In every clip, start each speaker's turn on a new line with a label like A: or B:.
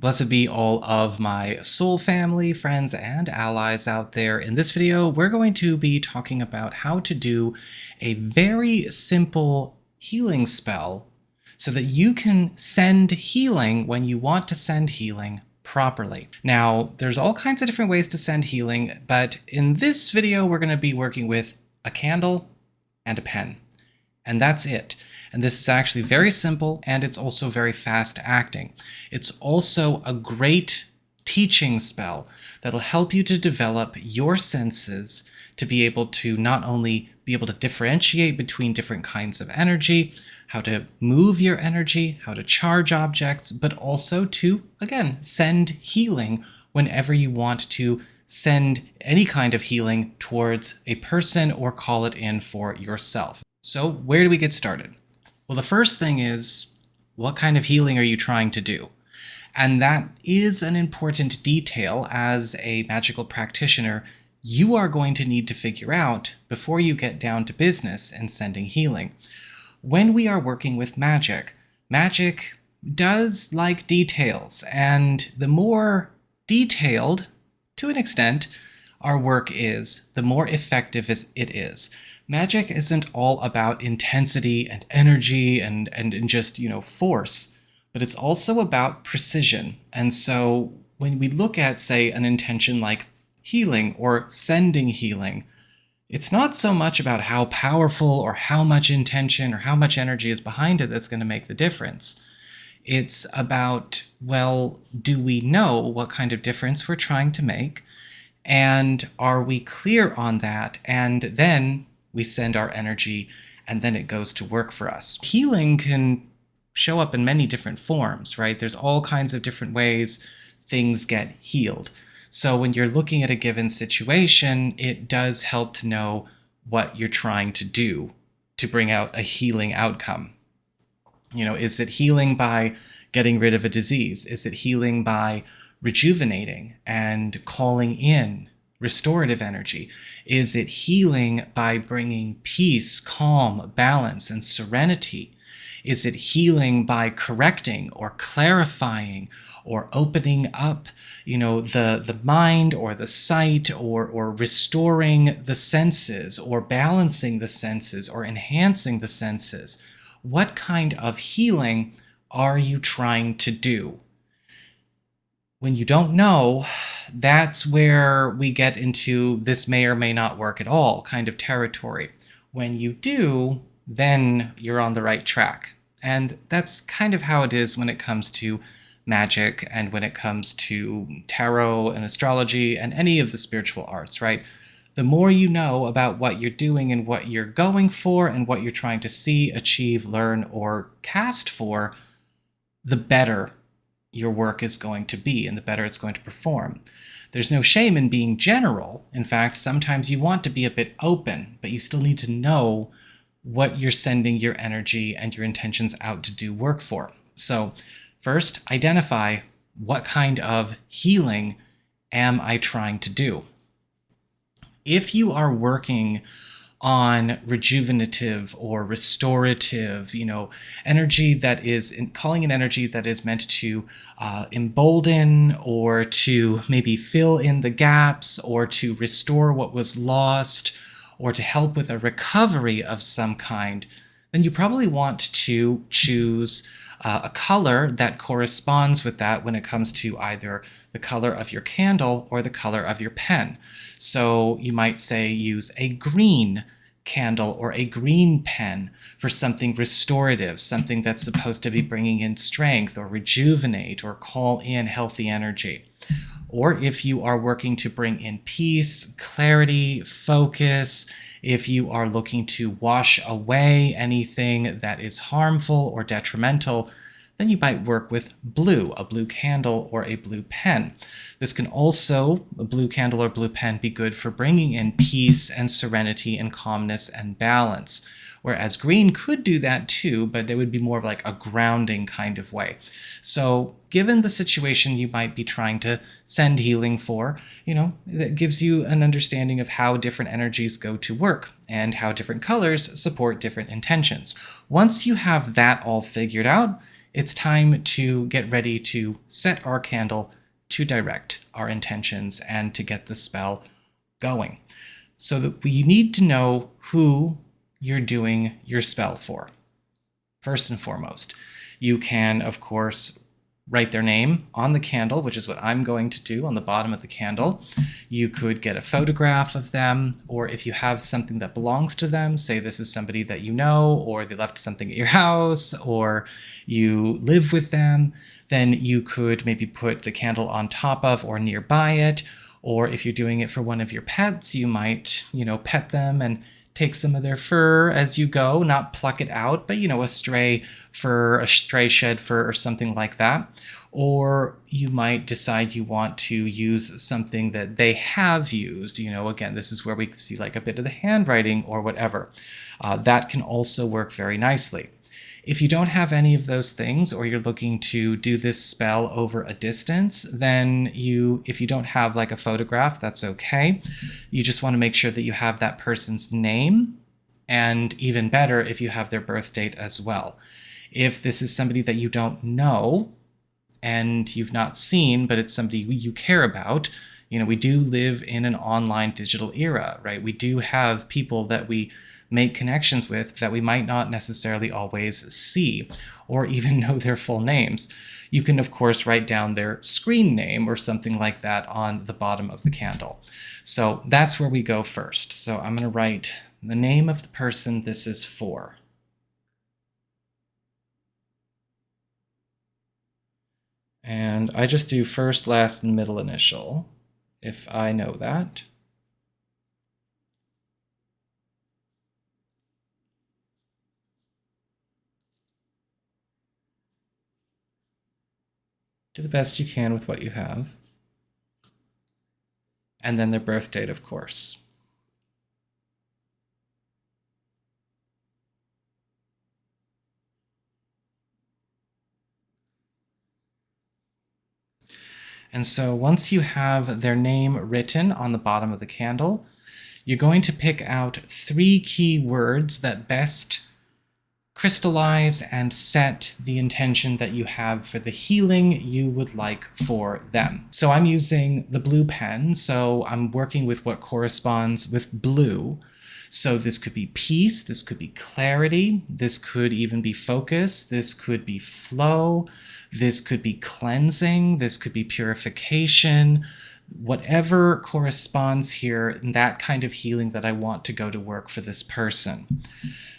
A: Blessed be all of my soul family, friends, and allies out there. In this video, we're going to be talking about how to do a very simple healing spell so that you can send healing when you want to send healing properly. Now, there's all kinds of different ways to send healing, but in this video, we're going to be working with a candle and a pen. And that's it. And this is actually very simple, and it's also very fast acting. It's also a great teaching spell that'll help you to develop your senses to be able to not only be able to differentiate between different kinds of energy, how to move your energy, how to charge objects, but also to, again, send healing whenever you want to send any kind of healing towards a person or call it in for yourself. So where do we get started? Well, the first thing is, what kind of healing are you trying to do? And that is an important detail as a magical practitioner you are going to need to figure out before you get down to business in sending healing. When we are working with magic, magic does like details, and the more detailed, to an extent, our work is, the more effective it is. Magic isn't all about intensity and energy and just, force, but it's also about precision. And so when we look at, say, an intention like healing or sending healing, it's not so much about how powerful or how much intention or how much energy is behind it that's going to make the difference. It's about, well, do we know what kind of difference we're trying to make? And are we clear on that? And then we send our energy, and then it goes to work for us. Healing can show up in many different forms, right? There's all kinds of different ways things get healed. So when you're looking at a given situation, it does help to know what you're trying to do to bring out a healing outcome. Is it healing by getting rid of a disease? Is it healing by rejuvenating and calling in restorative energy? Is it healing by bringing peace, calm, balance, and serenity? Is it healing by correcting or clarifying or opening up, the mind or the sight or restoring the senses or balancing the senses or enhancing the senses? What kind of healing are you trying to do? When you don't know, that's where we get into this may or may not work at all kind of territory. When you do, then you're on the right track. And that's kind of how it is when it comes to magic and when it comes to tarot and astrology and any of the spiritual arts, right? The more you know about what you're doing and what you're going for and what you're trying to see, achieve, learn, or cast for, the better your work is going to be and the better it's going to perform. There's no shame in being general. In fact, sometimes you want to be a bit open, but you still need to know what you're sending your energy and your intentions out to do work for. So first, identify what kind of healing am I trying to do. If you are working on rejuvenative or restorative, energy that is calling in energy that is meant to embolden or to maybe fill in the gaps or to restore what was lost or to help with a recovery of some kind, then you probably want to choose a color that corresponds with that when it comes to either the color of your candle or the color of your pen. So you might say use a green candle or a green pen for something restorative, something that's supposed to be bringing in strength or rejuvenate or call in healthy energy. Or if you are working to bring in peace, clarity, focus, if you are looking to wash away anything that is harmful or detrimental, then you might work with blue, a blue candle or a blue pen. This can also, a blue candle or blue pen, be good for bringing in peace and serenity and calmness and balance. Whereas green could do that too, but it would be more of like a grounding kind of way. So given the situation you might be trying to send healing for, that gives you an understanding of how different energies go to work and how different colors support different intentions. Once you have that all figured out, it's time to get ready to set our candle to direct our intentions and to get the spell going. So that we need to know who you're doing your spell for. First and foremost, you can, of course, write their name on the candle, which is what I'm going to do on the bottom of the candle. You could get a photograph of them, or if you have something that belongs to them, say this is somebody that you know, or they left something at your house, or you live with them, then you could maybe put the candle on top of or nearby it. Or if you're doing it for one of your pets, you might, pet them and take some of their fur as you go, not pluck it out, but, a stray fur, a stray shed fur or something like that. Or you might decide you want to use something that they have used. Again, this is where we see like a bit of the handwriting or whatever. That can also work very nicely. If you don't have any of those things, or you're looking to do this spell over a distance, then if you don't have like a photograph, that's okay. You just want to make sure that you have that person's name, and even better, if you have their birth date as well. If this is somebody that you don't know and you've not seen, but it's somebody you care about, we do live in an online digital era, right? We do have people that we make connections with that we might not necessarily always see or even know their full names. You can, of course, write down their screen name or something like that on the bottom of the candle. So that's where we go first. So I'm going to write the name of the person this is for. And I just do first, last, and middle initial, if I know that. Do the best you can with what you have. And then their birth date, of course. And so once you have their name written on the bottom of the candle, you're going to pick out 3 key words that best crystallize and set the intention that you have for the healing you would like for them. So I'm using the blue pen, so I'm working with what corresponds with blue. So this could be peace, this could be clarity, this could even be focus, this could be flow, this could be cleansing, this could be purification, whatever corresponds here, that kind of healing that I want to go to work for this person.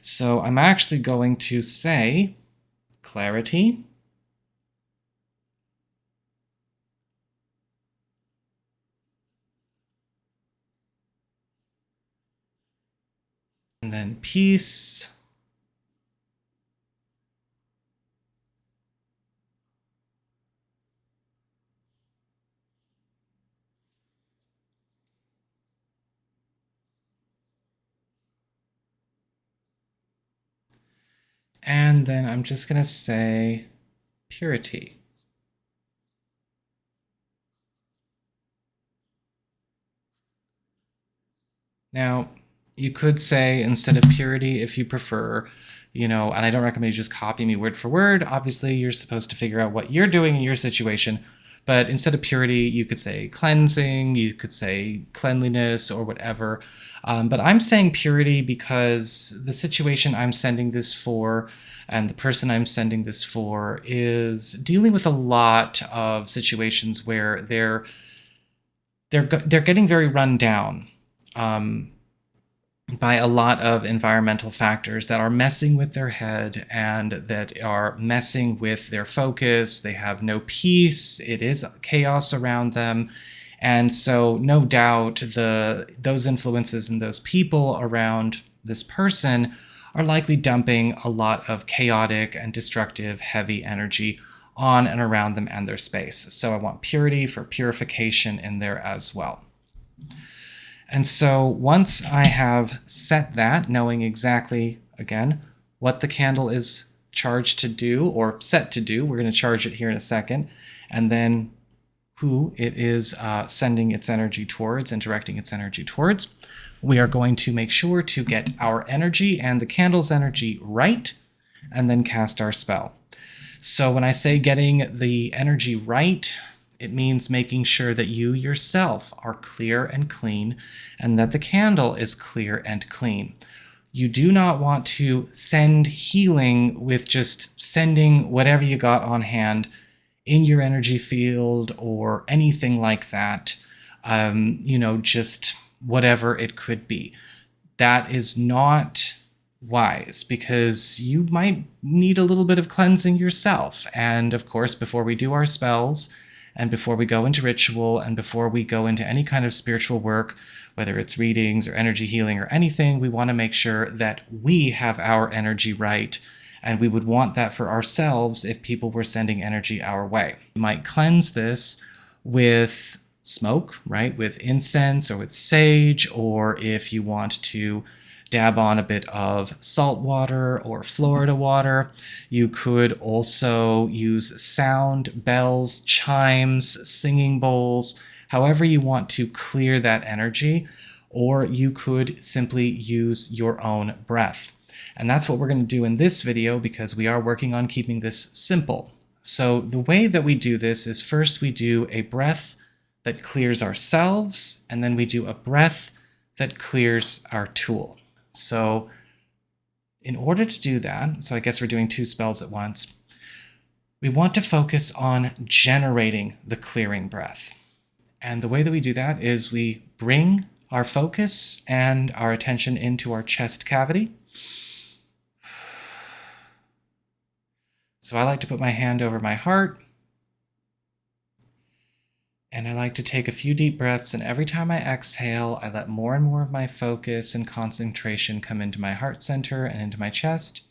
A: So I'm actually going to say clarity, and then peace, and then I'm just going to say purity. Now, you could say instead of purity, if you prefer, and I don't recommend you just copy me word for word. Obviously, you're supposed to figure out what you're doing in your situation. But instead of purity, you could say cleansing, you could say cleanliness or whatever. But I'm saying purity because the situation I'm sending this for and the person I'm sending this for is dealing with a lot of situations where they're getting very run down by a lot of environmental factors that are messing with their head and that are messing with their focus. They have no peace. It is chaos around them. And so no doubt those influences and those people around this person are likely dumping a lot of chaotic and destructive heavy energy on and around them and their space. So I want purity for purification in there as well. And so once I have set that, knowing exactly, again, what the candle is charged to do or set to do, we're going to charge it here in a second, and then who it is sending its energy towards and directing its energy towards, we are going to make sure to get our energy and the candle's energy right, and then cast our spell. So when I say getting the energy right, it means making sure that you yourself are clear and clean, and that the candle is clear and clean. You do not want to send healing with just sending whatever you got on hand in your energy field or anything like that. Just whatever it could be. That is not wise, because you might need a little bit of cleansing yourself. And of course, before we do our spells, and before we go into ritual, and before we go into any kind of spiritual work, whether it's readings or energy healing or anything, we want to make sure that we have our energy right. And we would want that for ourselves if people were sending energy our way. You might cleanse this with smoke, right? With incense or with sage, or if you want to dab on a bit of salt water or Florida water. You could also use sound, bells, chimes, singing bowls, however you want to clear that energy, or you could simply use your own breath. And that's what we're going to do in this video, because we are working on keeping this simple. So the way that we do this is, first we do a breath that clears ourselves, and then we do a breath that clears our tool. So in order to do that, so I guess we're doing two spells at once, we want to focus on generating the clearing breath. And the way that we do that is we bring our focus and our attention into our chest cavity. So I like to put my hand over my heart, and I like to take a few deep breaths, and every time I exhale, I let more and more of my focus and concentration come into my heart center and into my chest.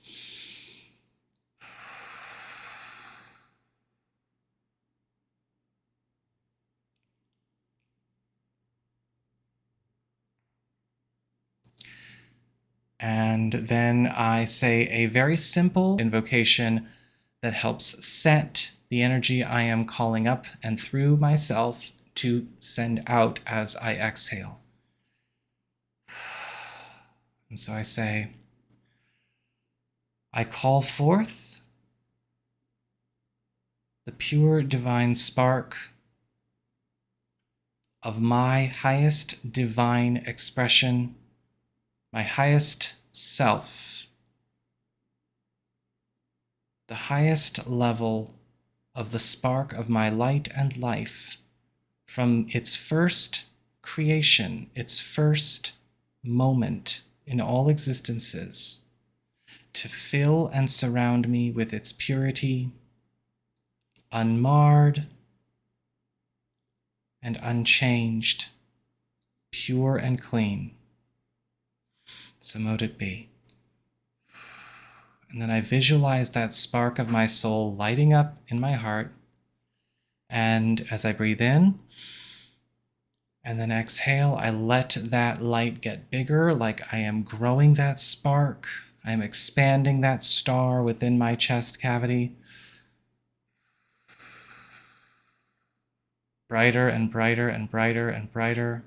A: And then I say a very simple invocation that helps set the energy I am calling up and through myself to send out as I exhale. And so I say, I call forth the pure divine spark of my highest divine expression, my highest self, the highest level of the spark of my light and life from its first creation, its first moment in all existences, to fill and surround me with its purity, unmarred and unchanged, pure and clean. So mote it be. And then I visualize that spark of my soul lighting up in my heart. And as I breathe in and then exhale, I let that light get bigger, like I am growing that spark. I am expanding that star within my chest cavity. Brighter and brighter and brighter and brighter.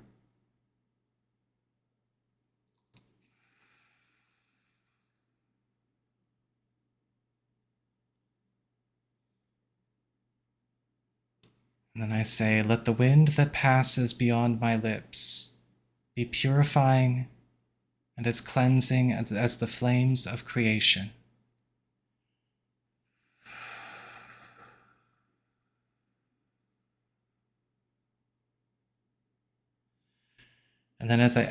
A: And then I say, let the wind that passes beyond my lips be purifying and as cleansing as the flames of creation. And then as I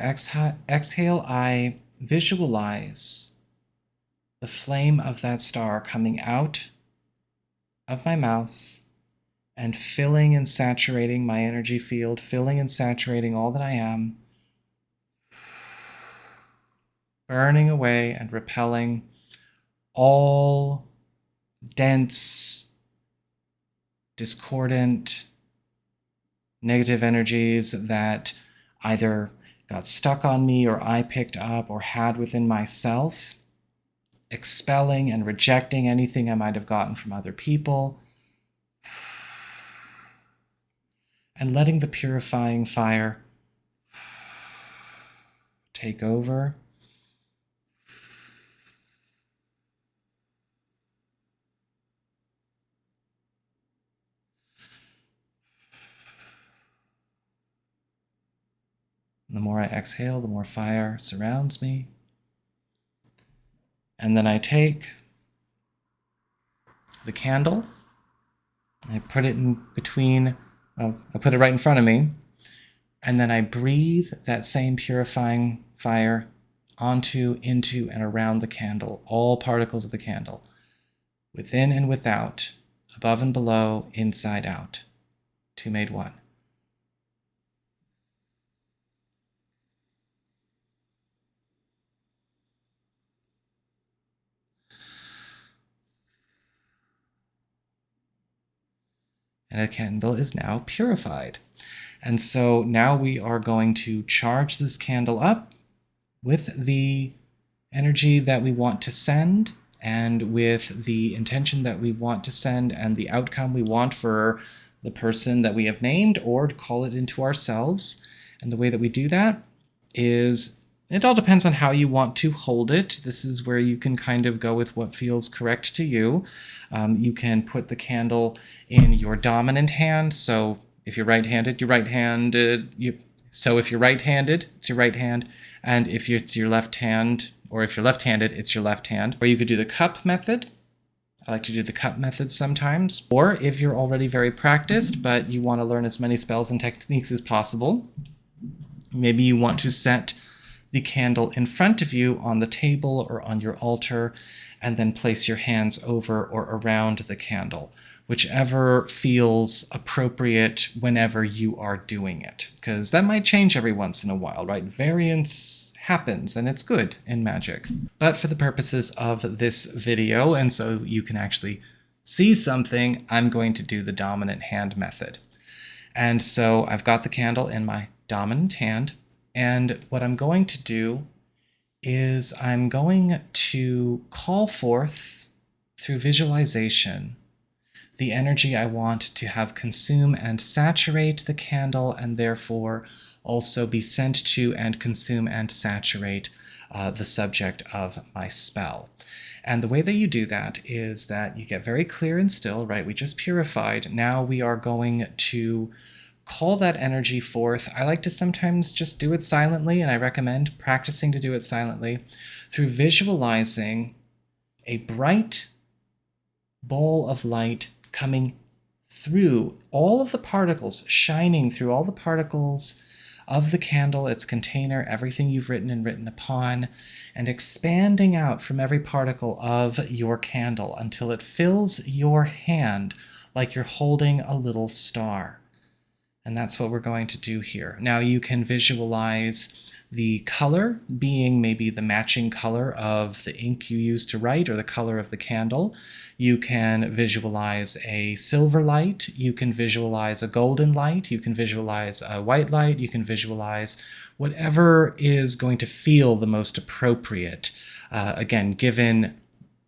A: exhale, I visualize the flame of that star coming out of my mouth and filling and saturating my energy field, filling and saturating all that I am, burning away and repelling all dense, discordant, negative energies that either got stuck on me or I picked up or had within myself, expelling and rejecting anything I might have gotten from other people, and letting the purifying fire take over. And the more I exhale, the more fire surrounds me. And then I take the candle, I put it in between, I put it right in front of me, and then I breathe that same purifying fire onto, into, and around the candle, all particles of the candle, within and without, above and below, inside out. Two made one. And the candle is now purified. And so now we are going to charge this candle up with the energy that we want to send and with the intention that we want to send and the outcome we want for the person that we have named, or to call it into ourselves. And the way that we do that is, it all depends on how you want to hold it. This is where you can kind of go with what feels correct to you. You can put the candle in your dominant hand. So if you're right-handed, you're right-handed. So if you're right-handed, it's your right hand. And if it's your left hand, or if you're left-handed, it's your left hand. Or you could do the cup method. I like to do the cup method sometimes. Or if you're already very practiced, but you want to learn as many spells and techniques as possible, maybe you want to set the candle in front of you on the table or on your altar, and then place your hands over or around the candle, whichever feels appropriate whenever you are doing it, because that might change every once in a while, right? Variance happens, and it's good in magic. But for the purposes of this video, and so you can actually see something, I'm going to do the dominant hand method. And so I've got the candle in my dominant hand, and what I'm going to do is I'm going to call forth, through visualization, the energy I want to have consume and saturate the candle, and therefore also be sent to and consume and saturate the subject of my spell. And the way that you do that is that you get very clear and still, right? We just purified. Now we are going to call that energy forth. I like to sometimes just do it silently, and I recommend practicing to do it silently through visualizing a bright ball of light coming through all of the particles, shining through all the particles of the candle, its container, everything you've written and written upon, and expanding out from every particle of your candle until it fills your hand like you're holding a little star. And that's what we're going to do here. Now you can visualize the color being maybe the matching color of the ink you use to write, or the color of the candle. You can visualize a silver light. You can visualize a golden light. You can visualize a white light. You can visualize whatever is going to feel the most appropriate. Again, given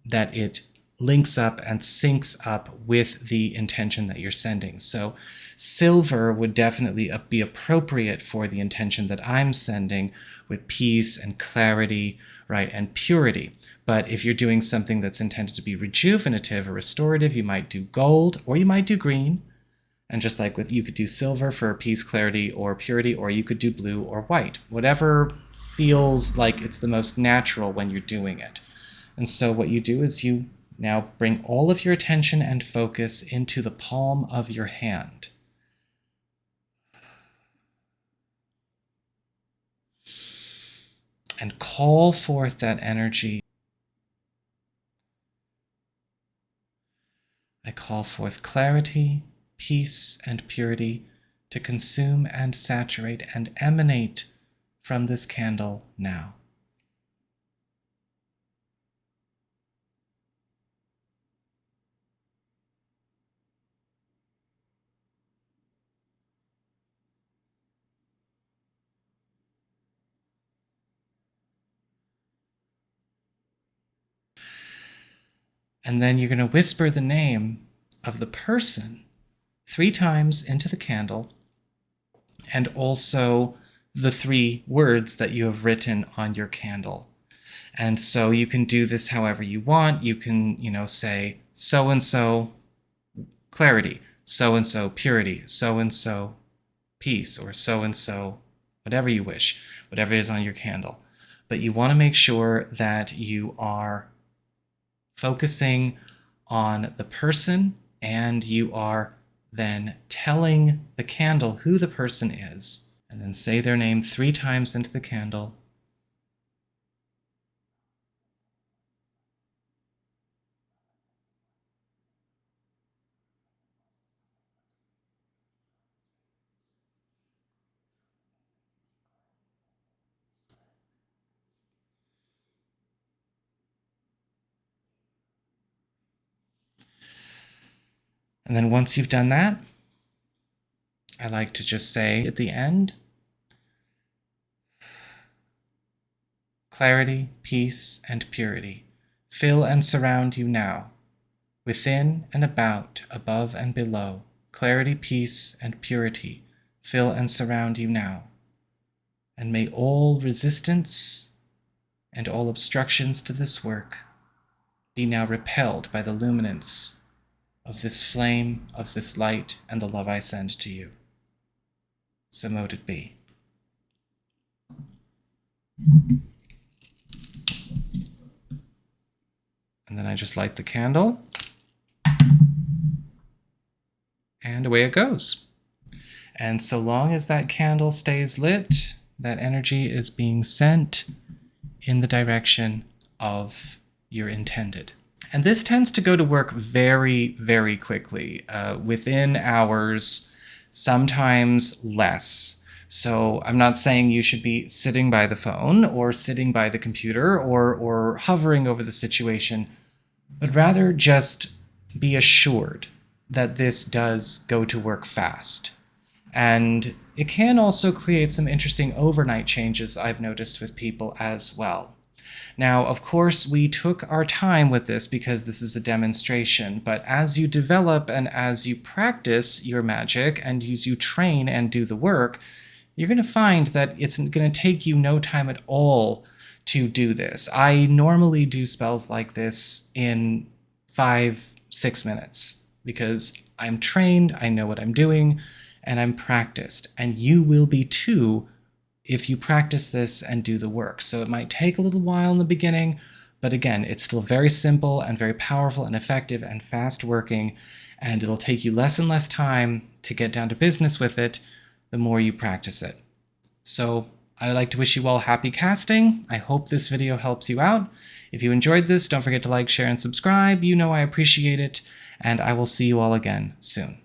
A: that it links up and syncs up with the intention that you're sending. So silver would definitely be appropriate for the intention that I'm sending, with peace and clarity, right, and purity. But if you're doing something that's intended to be rejuvenative or restorative, you might do gold, or you might do green. And just like with, you could do silver for peace, clarity, or purity, or you could do blue or white. Whatever feels like it's the most natural when you're doing it. And so what you do is you now bring all of your attention and focus into the palm of your hand. And call forth that energy. I call forth clarity, peace, and purity to consume and saturate and emanate from this candle now. And then you're going to whisper the name of the person 3 times into the candle, and also the 3 words that you have written on your candle. And so you can do this however you want. You can, say so-and-so clarity, so-and-so purity, so-and-so peace, or so-and-so whatever you wish, whatever is on your candle. But you want to make sure that you are focusing on the person, and you are then telling the candle who the person is, and then say their name 3 times into the candle. And then once you've done that, I like to just say at the end, clarity, peace, and purity fill and surround you now, within and about, above and below. Clarity, peace, and purity fill and surround you now. And may all resistance and all obstructions to this work be now repelled by the luminance of this flame, of this light, and the love I send to you. So mote it be. And then I just light the candle, and away it goes. And so long as that candle stays lit, that energy is being sent in the direction of your intended. And this tends to go to work very, very quickly, within hours, sometimes less. So I'm not saying you should be sitting by the phone or sitting by the computer or hovering over the situation, but rather just be assured that this does go to work fast. And it can also create some interesting overnight changes I've noticed with people as well. Now, of course, we took our time with this because this is a demonstration, but as you develop and as you practice your magic and as you train and do the work, you're going to find that it's going to take you no time at all to do this. I normally do spells like this in 5-6 minutes because I'm trained, I know what I'm doing, and I'm practiced. And you will be too if you practice this and do the work. So it might take a little while in the beginning, but again, it's still very simple and very powerful and effective and fast working, and it'll take you less and less time to get down to business with it the more you practice it. So I'd like to wish you all happy casting. I hope this video helps you out. If you enjoyed this, don't forget to like, share, and subscribe. You know I appreciate it, and I will see you all again soon.